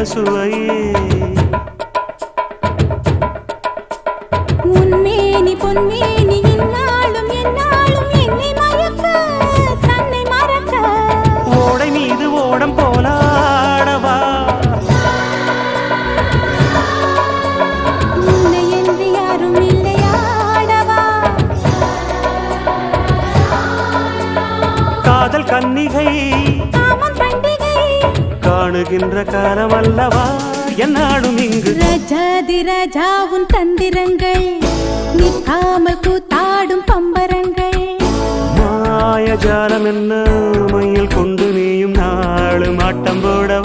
சுவையே உன்மேனி பொன்மேனி இந்நாளும் எந்நாளும் என்னை மயக்க தன்னை மறக்க ஓடை மீது ஓடம் போலாடவா உன்னை என்று யாரும் இல்லையாடவா காதல் கன்னிகை காமம் பண்டிகை காணுகின்ற காலம் அல்லவா என்னாடும் இங்கு ரஜாதி ராஜாவும் தந்திரங்கள் நிற்காமல் கூத்தாடும் பம்பரங்கள் மாயஜாலம் என்ன மையில் கொண்டு நீயும் நாளும் ஆட்டம் போட